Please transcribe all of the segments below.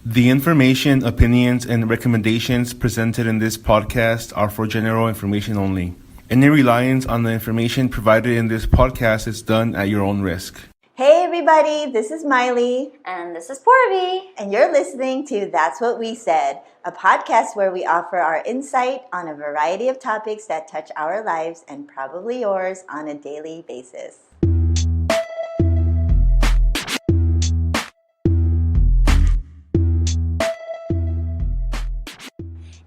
The information, opinions, and recommendations presented in this podcast are for general information only. Any reliance on the information provided in this podcast is done at your own risk. Hey everybody, this is Miley. And this is Porvi. And you're listening to That's What We Said, a podcast where we offer our insight on a variety of topics that touch our lives and probably yours on a daily basis.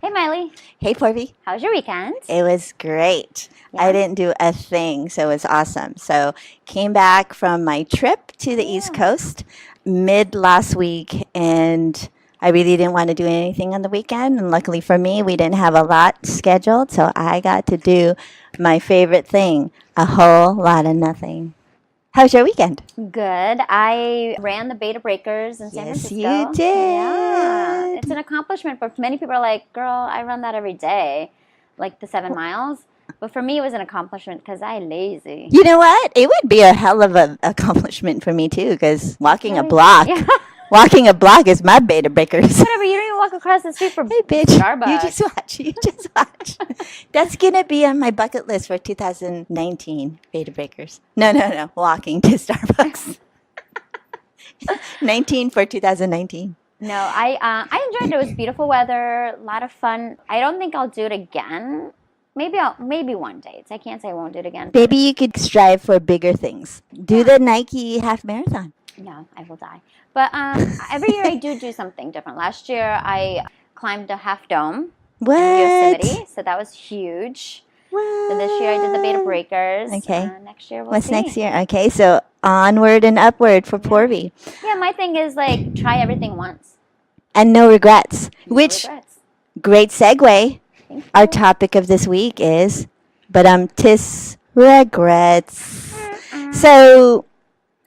Hey Miley. Hey Porvi. How was your weekend? It was great. Yeah. I didn't do a thing, so it was awesome. So came back from my trip to the East Coast mid last week, and I really didn't want to do anything on the weekend. And luckily for me, we didn't have a lot scheduled, so I got to do my favorite thing, a whole lot of nothing. How was your weekend? Good. I ran the Beta Breakers in San Francisco. Yes, you did. Yeah. It's an accomplishment, but many people are like, girl, I run that every day, like the 7 miles. But for me, it was an accomplishment because I'm lazy. You know what? It would be a hell of an accomplishment for me, too, because walking a block is my Beta Breakers. Whatever, you don't even walk across the street for Hey, bitch, Starbucks. You just watch. That's going to be on my bucket list for 2019, Beta Breakers. No, walking to Starbucks. 19 for 2019. No, I enjoyed it. It was beautiful weather, a lot of fun. I don't think I'll do it again. Maybe one day. I can't say I won't do it again. Maybe you could strive for bigger things. Do the Nike half marathon. No, I will die. But every year I do something different. Last year I climbed a half dome in Yosemite, so that was huge. What? So this year I did the Beta Breakers. Okay. Next year we'll What's see. next year? Okay, so onward and upward for Porvi. Yeah, my thing is like try everything once. And no regrets. No Which, regrets. great segue. Thank you. Our topic of this week is, tis regrets. So,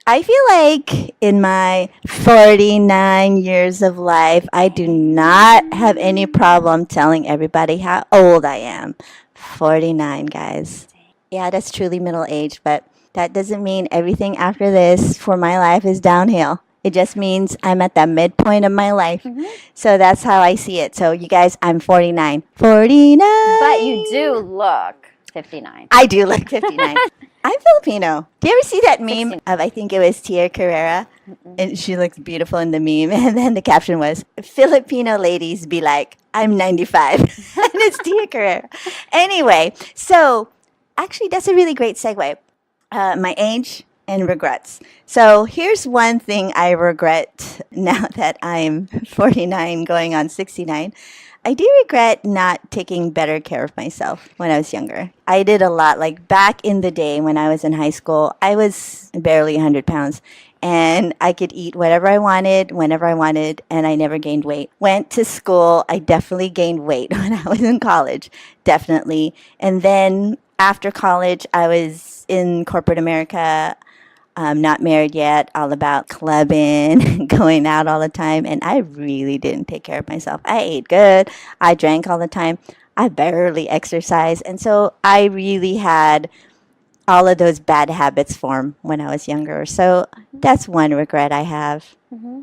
I feel like in my 49 years of life, I do not have any problem telling everybody how old I am. 49, guys. Yeah, that's truly middle age, but that doesn't mean everything after this for my life is downhill. It just means I'm at that midpoint of my life. Mm-hmm. So that's how I see it. So you guys, I'm 49. 49! But you do look 59. I do look 59. I'm Filipino. Do you ever see that meme 16. of, I think it was Tia Carrera? And she looks beautiful in the meme. And then the caption was, Filipino ladies be like, I'm 95. And it's Tia Carrera. Anyway, so actually that's a really great segue. My age and regrets. So here's one thing I regret now that I'm 49 going on 69. I do regret not taking better care of myself when I was younger. I did a lot. Like back in the day when I was in high school, I was barely 100 pounds. And I could eat whatever I wanted, whenever I wanted, and I never gained weight. Went to school, I definitely gained weight when I was in college, definitely. And then after college, I was in corporate America. I'm not married yet, all about clubbing, going out all the time, and I really didn't take care of myself. I ate good, I drank all the time, I barely exercised, and so I really had all of those bad habits form when I was younger. So that's one regret I have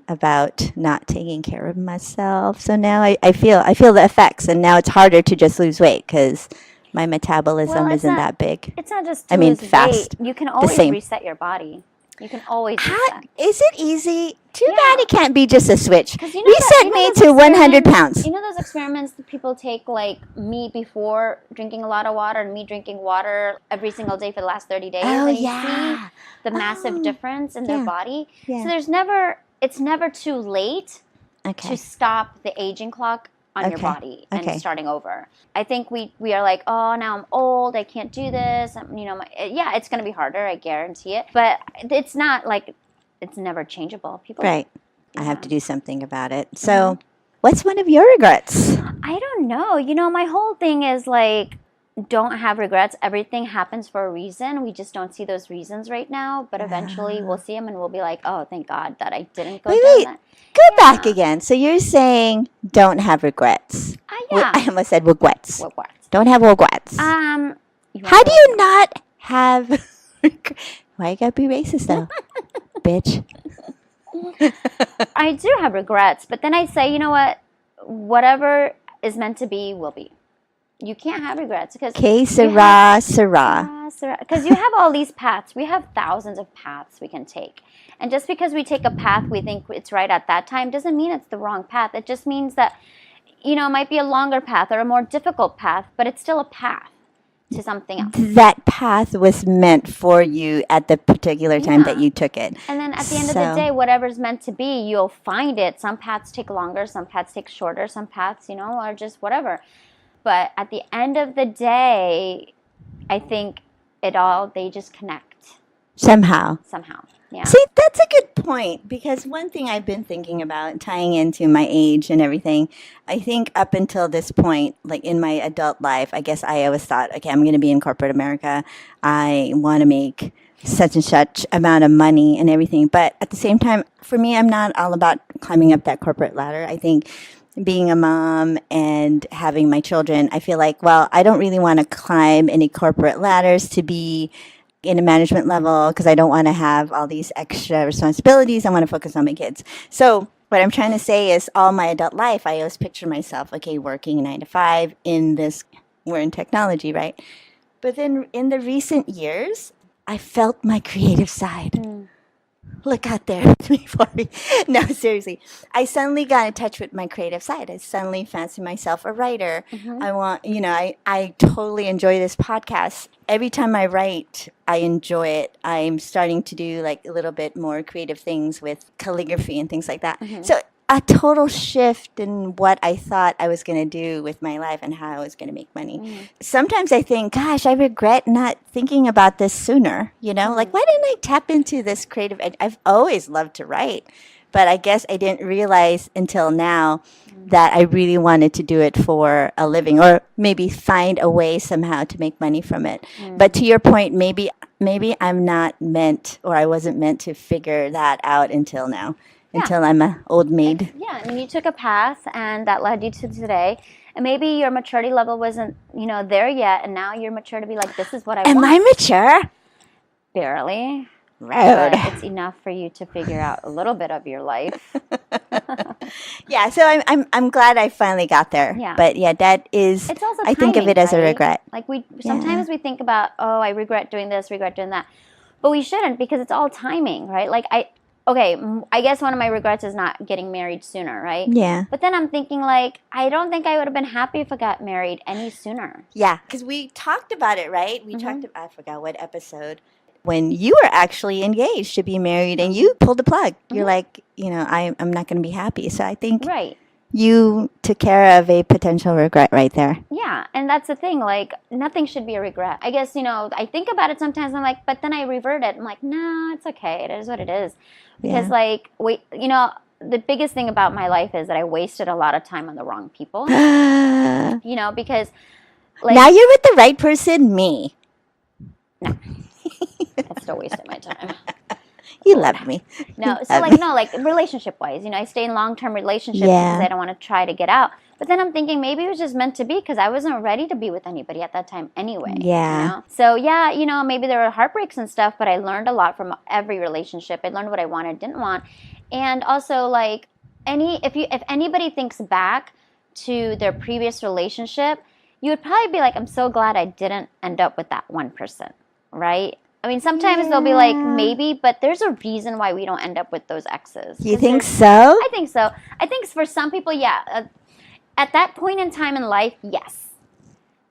about not taking care of myself. So now I feel the effects, and now it's harder to just lose weight because my metabolism isn't that big. It's not just fast. Weight. You can always same. reset your body. You can always reset. Is it easy? Too bad it can't be just a switch. 'Cause you know Reset me to 100 pounds. You know those experiments that people take, like me before drinking a lot of water and me drinking water every single day for the last 30 days? Oh, and you yeah. see the massive difference in their body. Yeah. So it's never too late Okay. to stop the aging clock on your Okay. body and Okay. starting over. I think we are like, oh, now I'm old, I can't do this. It's going to be harder, I guarantee it. But it's not like it's never changeable. People, Right. I have to do something about it. So, what's one of your regrets? I don't know. My whole thing is like, don't have regrets. Everything happens for a reason. We just don't see those reasons right now. But eventually we'll see them and we'll be like, oh, thank God that I didn't go down Wait. that. Go back again. So you're saying don't have regrets. Yeah. I almost said regrets. Regrets. Don't have regrets. How do you not have... Why you gotta be racist though? Bitch. I do have regrets, but then I say, you know what? Whatever is meant to be will be. You can't have regrets because Que sera, sera. because you have all these paths. We have thousands of paths we can take. And just because we take a path we think it's right at that time doesn't mean it's the wrong path. It just means that, it might be a longer path or a more difficult path, but it's still a path to something else. That path was meant for you at the particular time that you took it. And then at the end of the day, whatever's meant to be, you'll find it. Some paths take longer, some paths take shorter, some paths, are just whatever. But at the end of the day, I think they just connect Somehow. Yeah. See, that's a good point, because one thing I've been thinking about, tying into my age and everything, I think up until this point, like in my adult life, I guess I always thought, okay, I'm going to be in corporate America. I want to make such and such amount of money and everything. But at the same time, for me, I'm not all about climbing up that corporate ladder. I think being a mom and having my children, I feel like, well, I don't really want to climb any corporate ladders to be in a management level because I don't want to have all these extra responsibilities. I want to focus on my kids. So what I'm trying to say is all my adult life, I always picture myself, okay, working 9 to 5 in this, we're in technology, right? But then in the recent years, I felt my creative side. Look out there before me. No, seriously. I suddenly got in touch with my creative side. I suddenly fancy myself a writer. I want, I totally enjoy this podcast. Every time I write, I enjoy it. I'm starting to do like a little bit more creative things with calligraphy and things like that. So a total shift in what I thought I was going to do with my life and how I was going to make money. Sometimes I think, gosh, I regret not thinking about this sooner. Like, why didn't I tap into this creative? I've always loved to write, but I guess I didn't realize until now that I really wanted to do it for a living, or maybe find a way somehow to make money from it. But to your point, maybe I'm not meant, or I wasn't meant to figure that out until now. Until I'm an old maid. Yeah, and you took a path, and that led you to today. And maybe your maturity level wasn't, there yet, and now you're mature to be like, this is what I want. Am I mature? Barely. Rude. But it's enough for you to figure out a little bit of your life. Yeah, so I'm glad I finally got there. Yeah. But yeah, that is, It's also I think of timing, it as a right? regret. Like sometimes we think about, I regret doing this, regret doing that. But we shouldn't, because it's all timing, right? Like I guess one of my regrets is not getting married sooner, right? Yeah. But then I'm thinking, like, I don't think I would have been happy if I got married any sooner. Yeah, because we talked about it, right? We talked about, I forgot what episode, when you were actually engaged to be married and you pulled the plug. You're like, I'm not going to be happy. So I think Right. you took care of a potential regret right there. Yeah, and that's the thing. Like, nothing should be a regret. I guess, I think about it sometimes. I'm like, but then I revert it. I'm like, no, it's okay. It is what it is. Because, the biggest thing about my life is that I wasted a lot of time on the wrong people. Because, like, now you're with the right person, me. I still wasted my time. You love me. No, so like relationship wise, I stay in long-term relationships because I don't want to try to get out. But then I'm thinking maybe it was just meant to be because I wasn't ready to be with anybody at that time anyway. Yeah. So yeah, maybe there were heartbreaks and stuff, but I learned a lot from every relationship. I learned what I wanted, didn't want. And also like if anybody thinks back to their previous relationship, you would probably be like, I'm so glad I didn't end up with that one person, right? I mean, sometimes they'll be like, maybe, but there's a reason why we don't end up with those exes. You think so? I think so. I think for some people, yeah. At that point in time in life, yes.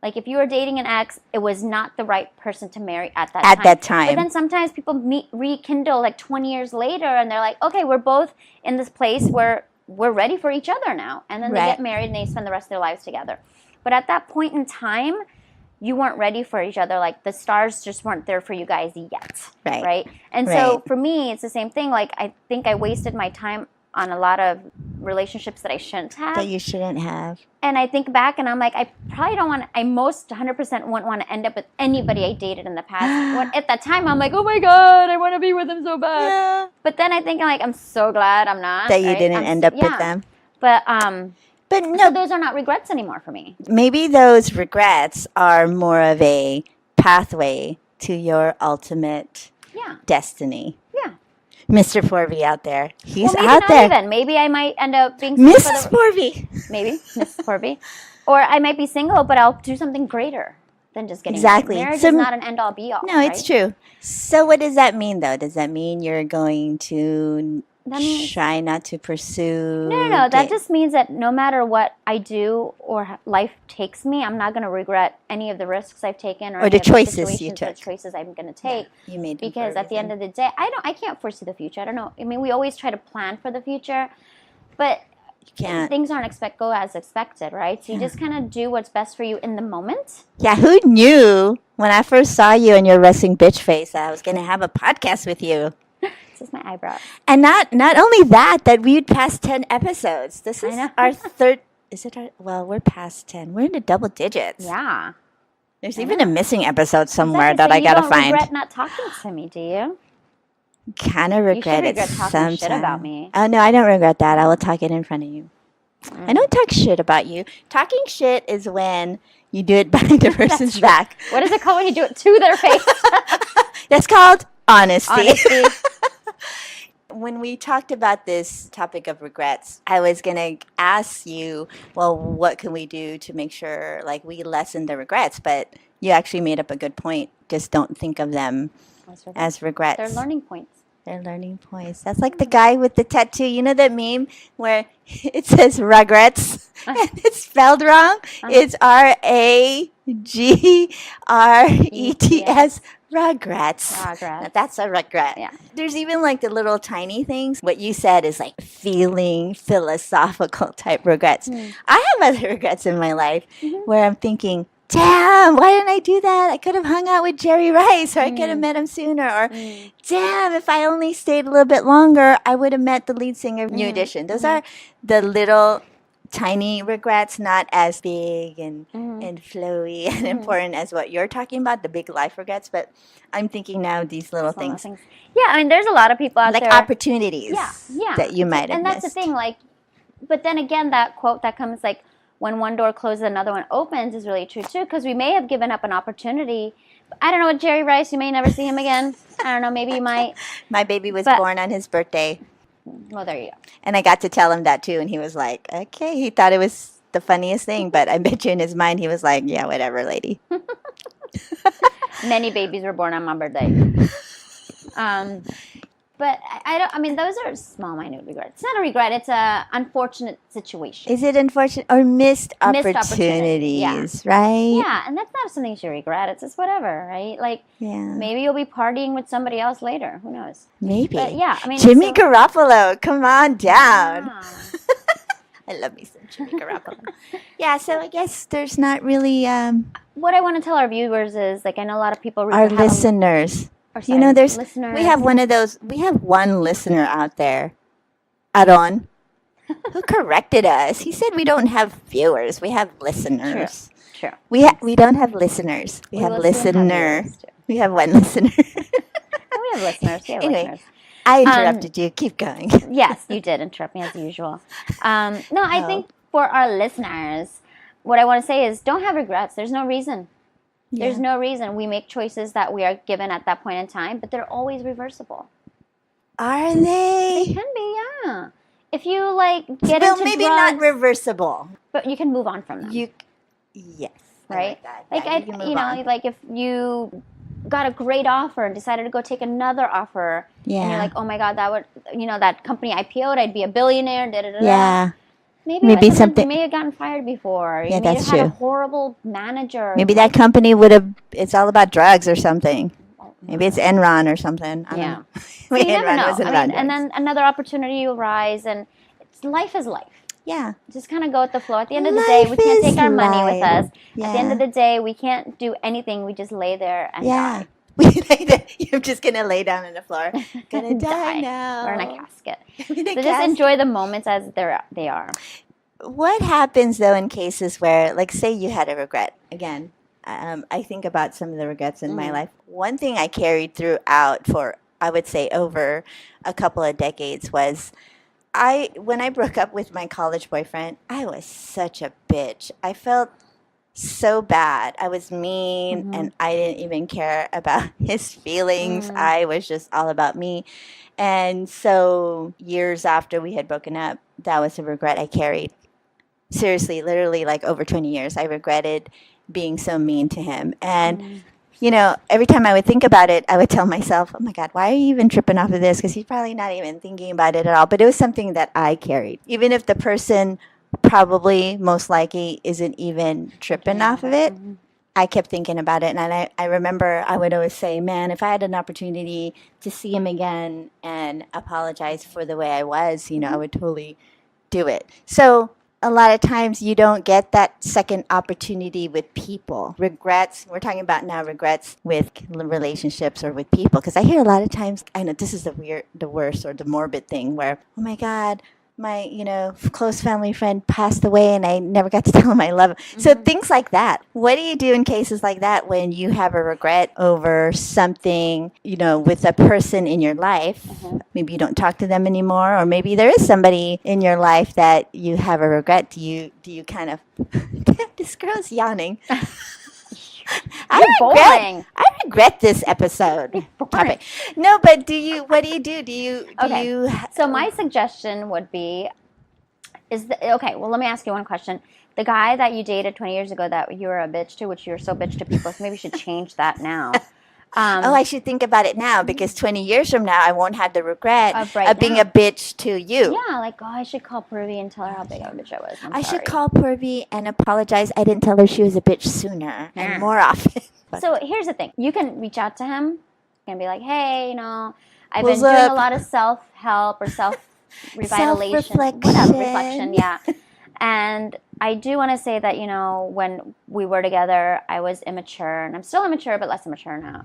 Like if you were dating an ex, it was not the right person to marry at that time. At that time. But then sometimes people rekindle like 20 years later and they're like, okay, we're both in this place where we're ready for each other now. And then they get married and they spend the rest of their lives together. But at that point in time, you weren't ready for each other. Like the stars just weren't there for you guys yet. Right. And so for me, it's the same thing. Like I think I wasted my time on a lot of relationships that I shouldn't have. That you shouldn't have. And I think back and I'm like, I probably don't want, I most 100% wouldn't want to end up with anybody I dated in the past. At that time, I'm like, oh my God, I want to be with them so bad. Yeah. But then I think I'm so glad I'm not. That you didn't end up with them. But no, so those are not regrets anymore for me. Maybe those regrets are more of a pathway to your ultimate destiny. Yeah. Mr. Forby out there. He's Well, maybe out not there. even. Maybe I might end up being single for Mrs. the, Forby. maybe Mrs. Corby, or I might be single, but I'll do something greater than just getting Exactly. married. Marriage So- is not an end all be all. No, it's true. So what does that mean, though? Does that mean you're going to That means try not to pursue? no. That da- just means that no matter what I do or life takes me, I'm not going to regret any of the risks I've taken or Or any the of choices you situations or took. choices I'm going to take. You made Because at the end of the day, I can't foresee the future. I don't know. I mean, we always try to plan for the future, but can't. things aren't go as expected, right? So you just kind of do what's best for you in the moment. Yeah, who knew when I first saw you and your resting bitch face that I was going to have a podcast with you? This is my eyebrow. And not only that we'd passed 10 episodes. This I is know. our third. Is it our? Well, we're past 10. We're into double digits. Yeah. There's I even know. a missing episode somewhere Exactly. that So I gotta you don't find. regret not talking to me, do you? Kind of regret it regret talking sometimes. shit about me. Oh no, I don't regret that. I will talk it in front of you. Mm. I don't talk shit about you. Talking shit is when you do it behind the person's true. back. What is it called when you do it to their face? That's called honesty. Honesty. When we talked about this topic of regrets, I was going to ask you, well, what can we do to make sure like we lessen the regrets? But you actually made up a good point. Just don't think of them as regrets. They're learning points. They're learning points. That's like the guy with the tattoo. You know that meme where it says regrets and it's spelled wrong? It's RAGRETS. Regrets. Regrets. That's a regret. Yeah. There's even like the little tiny things. What you said is like feeling philosophical type regrets. I have other regrets in my life where I'm thinking, damn, why didn't I do that? I could have hung out with Jerry Rice or I could have met him sooner. Or damn, if I only stayed a little bit longer, I would have met the lead singer of New Edition. Those are the little tiny regrets, not as big and flowy and important as what you're talking about, the big life regrets. But I'm thinking now these little things. Yeah, I mean, there's a lot of people out Like there. opportunities Yeah. that you might have And that's missed. the thing, like, but then again, that quote that comes like, when one door closes, another one opens is really true too, because we may have given up an opportunity. I don't know, with Jerry Rice, you may never see him again. I don't know, maybe you might. My baby was But- born on his birthday. Well, there you go. And I got to tell him that too. And he was like, okay. He thought it was the funniest thing. But I bet you in his mind, he was like, yeah, whatever, lady. Many babies were born on my birthday. But I don't. I mean, those are small, minute regrets. It's not a regret. It's a unfortunate situation. Is it unfortunate or missed opportunity, opportunities, right? Yeah, and that's not something you should regret. It's just whatever, right? Like Yeah. maybe you'll be partying with somebody else later. Who knows? Maybe. But yeah, I mean, Jimmy so- Garoppolo, come on down. Yeah. I love me some Jimmy Garoppolo. Yeah, so I guess there's not really What I want to tell our viewers is, like, I know a lot of people our have a- listeners. or, You know, sorry, there's listeners. we have one of those. We have one listener out there, Aaron, who corrected us. He said we don't have viewers. We have listeners. True. We don't have listeners. We have listen and have listener. viewers, too. We have one listener. We have listeners. We have Anyway. listeners. I interrupted you. Keep going. Yes, you did interrupt me as usual. No, I Oh. think for our listeners, what I want to say is don't have regrets. There's no reason. There's Yeah. no reason. We make choices that we are given at that point in time, but they're always reversible. Are They they? can be, yeah. If you like get Well, into maybe drugs, not reversible. but you can move on from them. Yes. I right? like that. Like Yeah, you can move on. like if you got a great offer and decided to go take another offer, and Yeah. you're like, oh my god, that would, that company IPO'd, I'd be a billionaire. Da, da, da, da. Yeah. Maybe Maybe sometimes something- you may have gotten fired before. Yeah, You may that's have had a true. horrible manager. Maybe that company would have. It's all about drugs or something. Maybe it's Enron or something. I don't Yeah. know. So you never Enron know. wasn't I about mean, and drugs. then another opportunity will rise, and life is life. Yeah. Just kind of go with the flow. At the end of the day, we Life can't is take our money with life. us. At the end Yeah. of the day, we can't do anything. We just lay there and Yeah. die. You're just gonna lay down on the floor. Gonna die now. Or in a casket. In a So just casket. enjoy the moments as they are. What happens though in cases where, like, say you had a regret again? I think about some of the regrets in my life. One thing I carried throughout for, I would say, over a couple of decades was when I broke up with my college boyfriend, I was such a bitch. I felt so bad. I was mean and I didn't even care about his feelings. I was just all about me. And so years after we had broken up, that was a regret I carried. Seriously, literally like over 20 years, I regretted being so mean to him. And every time I would think about it, I would tell myself, oh my God, why are you even tripping off of this? Because he's probably not even thinking about it at all. But it was something that I carried. Even if the person probably most likely isn't even tripping off of it, I kept thinking about it. And I remember I would always say, man, if I had an opportunity to see him again and apologize for the way I was, I would totally do it. So a lot of times you don't get that second opportunity with people. Regrets, we're talking about now regrets with relationships or with people. Because I hear a lot of times, I know this is the worst or the morbid thing where, oh my God, my close family friend passed away and I never got to tell him I love him. So things like that. What do you do in cases like that when you have a regret over something, with a person in your life? Maybe you don't talk to them anymore, or maybe there is somebody in your life that you have a regret. Do you kind of this girl's yawning. I regret this episode topic. No, but what do you do? Do you So my suggestion would be, well, let me ask you one question. The guy that you dated 20 years ago that you were a bitch to, which you're so bitch to people, so maybe you should change that now. I should think about it now because 20 years from now, I won't have the regret of being a bitch to you. Yeah, like, I should call Purvi and tell her how big of a bitch I was. I should call Purvi and apologize. I didn't tell her she was a bitch sooner and more often. So here's the thing. You can reach out to him and be like, hey, I've been doing a lot of self-help or self-revitalization. Reflection, yeah. And I do want to say that, when we were together, I was immature. And I'm still immature, but less immature now.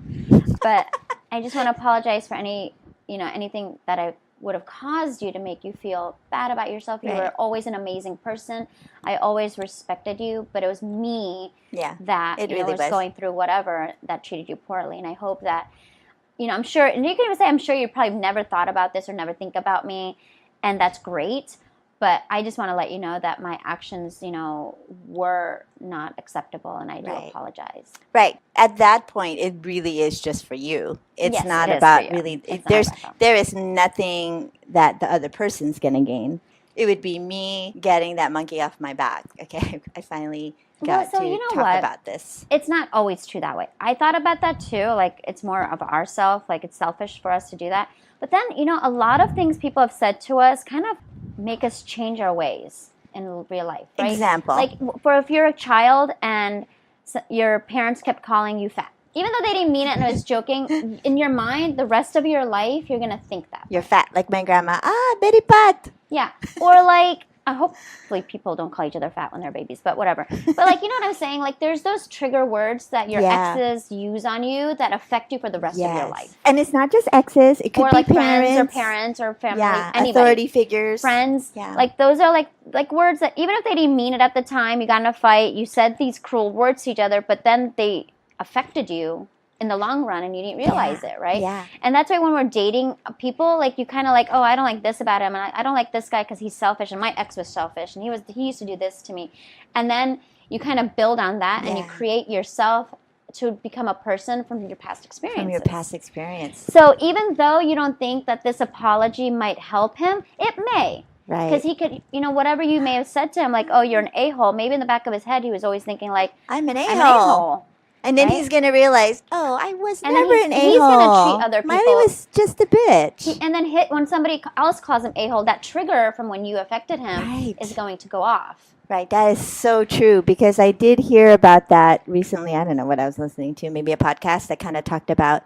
But I just want to apologize for anything that I would have caused you to make you feel bad about yourself. You were always an amazing person. I always respected you. But it was me that was going through whatever that treated you poorly. And I hope that, I'm sure, and you can even say, I'm sure you probably never thought about this or never think about me. And that's great. But I just want to let you know that my actions, were not acceptable, and I do apologize. Right. At that point, it really is just for you. It's not about really. There is nothing that the other person's going to gain. It would be me getting that monkey off my back. Okay, I finally got to talk about this. It's not always true that way. I thought about that too. Like, it's more of ourself. Like, it's selfish for us to do that. But then, a lot of things people have said to us kind of make us change our ways in real life, right? Example. Like, if you're a child and your parents kept calling you fat, even though they didn't mean it and I was joking, in your mind, the rest of your life, you're going to think that. You're fat, like my grandma. Very fat. Yeah. Or like, hopefully people don't call each other fat when they're babies, but whatever. But like, you know what I'm saying? Like, there's those trigger words that your exes use on you that affect you for the rest of your life. And it's not just exes. It could be like parents or family, anybody. Authority figures. Friends. Yeah. Like, those are like words that even if they didn't mean it at the time, you got in a fight, you said these cruel words to each other, but then they affected you in the long run and you didn't realize it, right? Yeah. And that's why when we're dating people, like, you kind of like, oh, I don't like this about him, and I don't like this guy because he's selfish, and my ex was selfish, and he used to do this to me. And then you kind of build on that and you create yourself to become a person from your past experiences. From your past experience. So even though you don't think that this apology might help him, it may. Right. Because he could, whatever you may have said to him, like, oh, you're an a-hole, maybe in the back of his head he was always thinking like, I'm an a-hole. And then he's going to realize, oh, I was never an a-hole. He's going to treat other people. Miley was just a bitch. And then when somebody else calls him a-hole, that trigger from when you affected him is going to go off. Right. That is so true because I did hear about that recently. I don't know what I was listening to. Maybe a podcast that kind of talked about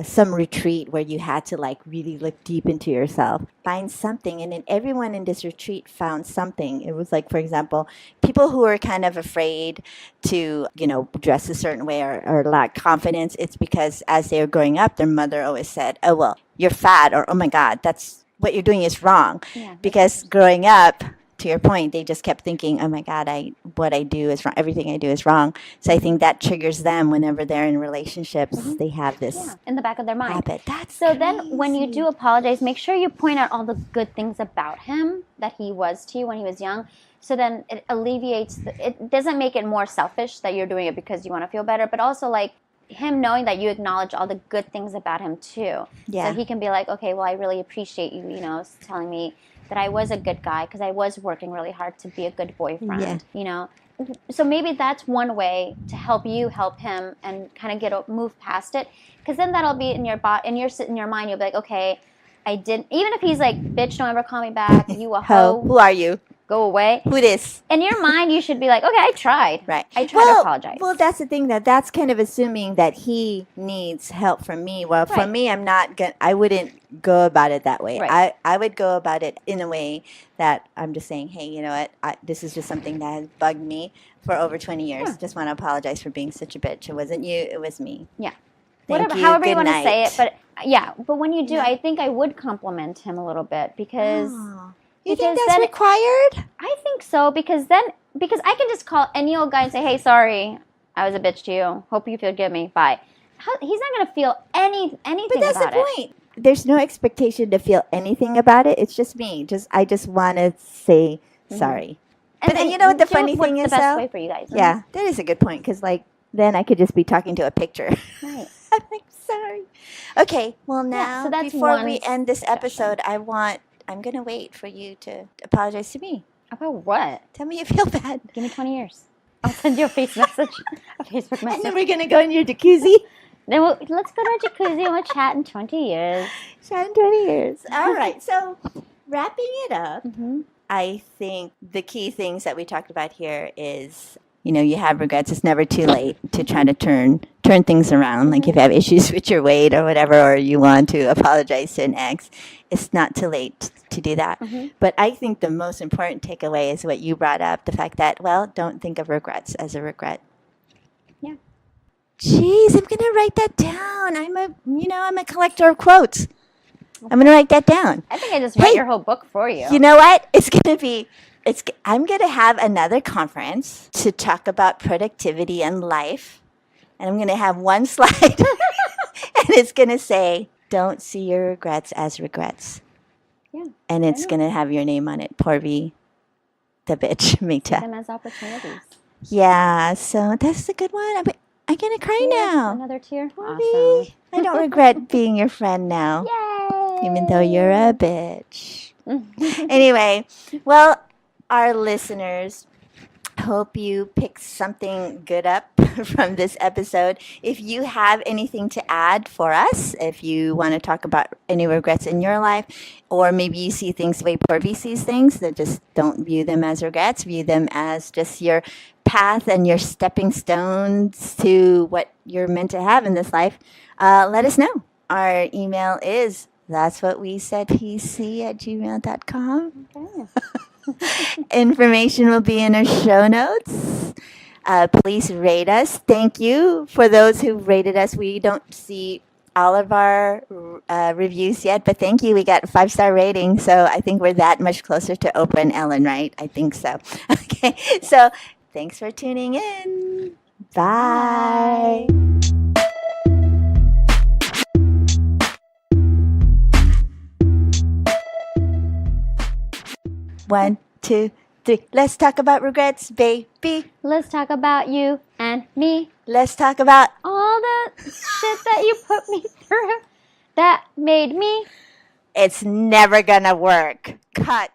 some retreat where you had to like really look deep into yourself, find something. And then everyone in this retreat found something. It was like, for example, people who are kind of afraid to, dress a certain way or lack confidence. It's because as they were growing up, their mother always said, oh, well, you're fat, or, oh my God, that's what you're doing is wrong. Yeah. Because growing up, to your point, they just kept thinking, "Oh my God, what I do is wrong. Everything I do is wrong." So I think that triggers them whenever they're in relationships. They have this Yeah, in the back of their mind. habit. That's So then when you do apologize, make sure you point out all the good things about him that he was to you when he was young. So then it alleviates, it doesn't make it more selfish that you're doing it because you want to feel better, but also like him knowing that you acknowledge all the good things about him too. Yeah. So he can be like, okay, well, I really appreciate you, telling me that I was a good guy because I was working really hard to be a good boyfriend, So maybe that's one way to help you help him and kind of move past it, because then that'll be in your in your mind. You'll be like, okay, I didn't. Even if he's like, bitch, don't ever call me back. You a hoe. Who are you? Go away. Who this? In your mind, you should be like, okay, I tried. Right. I tried to apologize. Well, that's the thing, that's kind of assuming that he needs help from me. Well, for Right. me, I wouldn't go about it that way. Right. I would go about it in a way that I'm just saying, hey, you know what? This is just something that has bugged me for over 20 years. Yeah. Just want to apologize for being such a bitch. It wasn't you. It was me. Yeah. Thank Whatever, you. however you Good want to say night. it, but yeah. But when you do, Yeah. I think I would compliment him a little bit because Oh. You think because that's then- required? I think so because I can just call any old guy and say, hey, sorry, I was a bitch to you. Hope you forgive me. Bye. He's not gonna feel anything But that's about the point. There's no expectation to feel anything about it. It's just me. I just want to say sorry. And But then then you know what the do funny what's thing the is, best though? way for you guys. Yeah, that is a good point because, then I could just be talking to a picture. Right. I'm like, sorry. Okay, well, now, so that's before one we end this suggestion. episode, I'm going to wait for you to apologize to me. About what? Tell me you feel bad. Give me 20 years. I'll send you a Facebook And then message. we're going to go in your jacuzzi. Then let's go to a jacuzzi and we'll chat in 20 years. Shine 20 years. All right, so wrapping it up, Mm-hmm. I think the key things that we talked about here is, you have regrets. It's never too late to try to turn things around. Like if you have issues with your weight or whatever, or you want to apologize to an ex, it's not too late to do that. Mm-hmm. But I think the most important takeaway is what you brought up, the fact that, don't think of regrets as a regret. Yeah. Jeez, I'm going to write that down. I'm a collector of quotes. I'm going to write that down. I think I just read Hey, your whole book for you. You know what? I'm going to have another conference to talk about productivity and life. And I'm going to have one slide. And it's going to say, don't see your regrets as regrets. Yeah. And it's going to have your name on it. Porvi, the bitch, See Mita. them as opportunities. Yeah, so that's a good one. I'm going to cry Tears? now. Another tear? Porvi, Awesome. I don't regret being your friend now. Yay! Even though you're a bitch. Anyway, well, our listeners, hope you picked something good up from this episode. If you have anything to add for us, if you want to talk about any regrets in your life, or maybe you see things the way Porvi sees things, then just don't view them as regrets. View them as just your path and your stepping stones to what you're meant to have in this life. Let us know. Our email is that'swhatwesaidpc@gmail.com. Okay. Information will be in our show notes. Please rate us. Thank you for those who rated us. We don't see all of our reviews yet, but thank you. We got a 5-star rating, so I think we're that much closer to Oprah and Ellen, right? I think so. Okay, so thanks for tuning in. Bye. One, two, three. Let's talk about regrets, baby. Let's talk about you and me. Let's talk about All the shit that you put me through that made me. it's never gonna work. Cut.